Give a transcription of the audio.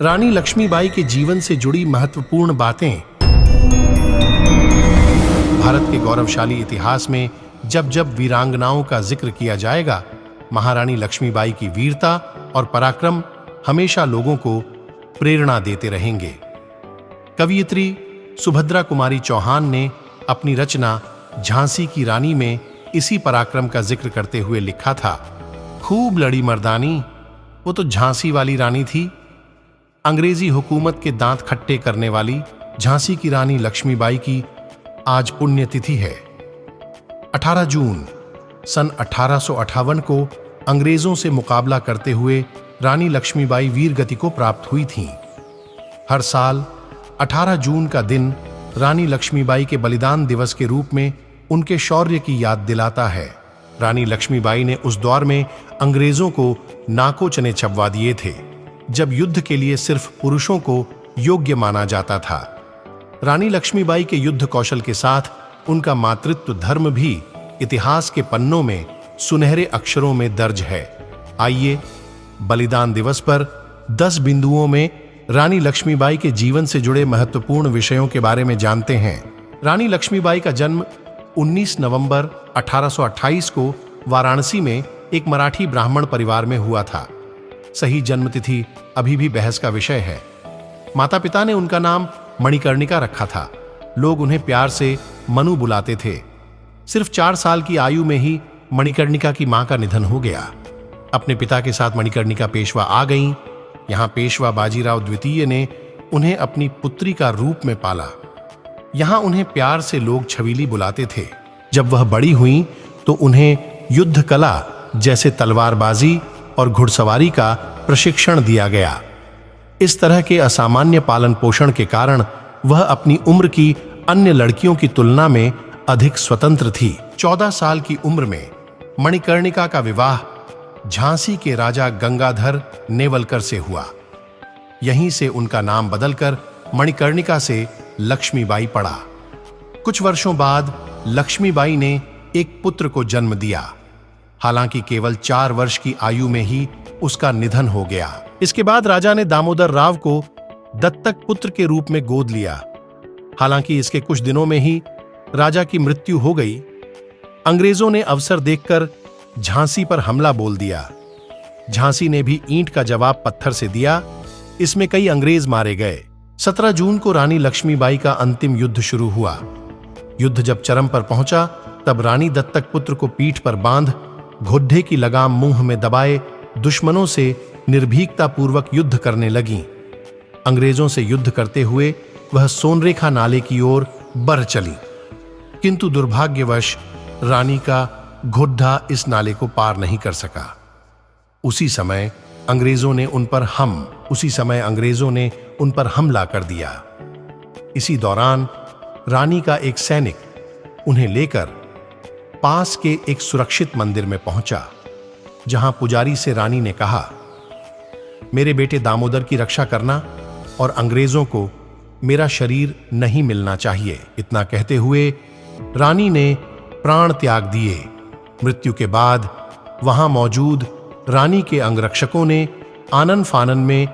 रानी लक्ष्मीबाई के जीवन से जुड़ी महत्वपूर्ण बातें। भारत के गौरवशाली इतिहास में जब जब वीरांगनाओं का जिक्र किया जाएगा, महारानी लक्ष्मीबाई की वीरता और पराक्रम हमेशा लोगों को प्रेरणा देते रहेंगे। कवयित्री सुभद्रा कुमारी चौहान ने अपनी रचना झांसी की रानी में इसी पराक्रम का जिक्र करते हुए लिखा था, खूब लड़ी मर्दानी, वो तो झांसी वाली रानी थी। अंग्रेजी हुकूमत के दांत खट्टे करने वाली झांसी की रानी लक्ष्मीबाई की आज पुण्यतिथि है। 18 जून सन 1858 को अंग्रेजों से मुकाबला करते हुए रानी लक्ष्मीबाई वीर गति को प्राप्त हुई थीं। हर साल 18 जून का दिन रानी लक्ष्मीबाई के बलिदान दिवस के रूप में उनके शौर्य की याद दिलाता है। रानी लक्ष्मीबाई ने उस दौर में अंग्रेजों को नाको चने चबवा दिए थे, जब युद्ध के लिए सिर्फ पुरुषों को योग्य माना जाता था। रानी लक्ष्मीबाई के युद्ध कौशल के साथ उनका मातृत्व धर्म भी इतिहास के पन्नों में सुनहरे अक्षरों में दर्ज है। आइए बलिदान दिवस पर 10 बिंदुओं में रानी लक्ष्मीबाई के जीवन से जुड़े महत्वपूर्ण विषयों के बारे में जानते हैं। रानी लक्ष्मीबाई का जन्म 19 नवंबर 1828 को वाराणसी में एक मराठी ब्राह्मण परिवार में हुआ था। सही जन्मतिथि अभी भी बहस का विषय है। माता पिता ने उनका नाम मणिकर्णिका रखा था। लोग उन्हें प्यार से मनु बुलाते थे। सिर्फ 4 साल की आयु में ही मणिकर्णिका की मां का निधन हो गया। अपने पिता के साथ मणिकर्णिका पेशवा आ गईं। यहां पेशवा बाजीराव द्वितीय ने उन्हें अपनी पुत्री का रूप में पाला। यहां उन्हें प्यार से लोग छबीली बुलाते थे। जब वह बड़ी हुईं तो उन्हें युद्ध कला जैसे तलवारबाजी और घुड़सवारी का प्रशिक्षण दिया गया। इस तरह के असामान्य पालन पोषण के कारण वह अपनी उम्र की अन्य लड़कियों की तुलना में अधिक स्वतंत्र थी। 14 साल की उम्र में मणिकर्णिका का विवाह झांसी के राजा गंगाधर नेवलकर से हुआ। यहीं से उनका नाम बदलकर मणिकर्णिका से लक्ष्मीबाई पड़ा। कुछ वर्षों बाद लक्ष्मीबाई ने एक पुत्र को जन्म दिया। हालांकि केवल 4 वर्ष की आयु में ही उसका निधन हो गया। इसके बाद राजा ने दामोदर राव को दत्तक पुत्र के रूप में गोद लिया। हालांकि इसके कुछ दिनों में ही राजा की मृत्यु हो गई। अंग्रेजों ने अवसर देखकर झांसी पर हमला बोल दिया। झांसी ने भी ईंट का जवाब पत्थर से दिया। इसमें कई अंग्रेज मारे गए। 17 जून को रानी लक्ष्मीबाई का अंतिम युद्ध शुरू हुआ। युद्ध जब चरम पर पहुंचा तब रानी दत्तक पुत्र को पीठ पर बांध घोड्डे की लगाम मुंह में दबाए दुश्मनों से निर्भीकता पूर्वक युद्ध करने लगीं। अंग्रेजों से युद्ध करते हुए वह सोनरेखा नाले की ओर बढ़ चली, किंतु दुर्भाग्यवश रानी का घोड्डा इस नाले को पार नहीं कर सका। उसी समय अंग्रेजों ने उन पर हमला कर दिया। इसी दौरान रानी का एक सैनिक उन्हें लेकर पास के एक सुरक्षित मंदिर में पहुंचा, जहां पुजारी से रानी ने कहा, मेरे बेटे दामोदर की रक्षा करना और अंग्रेजों को मेरा शरीर नहीं मिलना चाहिए। इतना कहते हुए रानी ने प्राण त्याग दिए। मृत्यु के बाद वहां मौजूद रानी के अंगरक्षकों ने आनन फानन में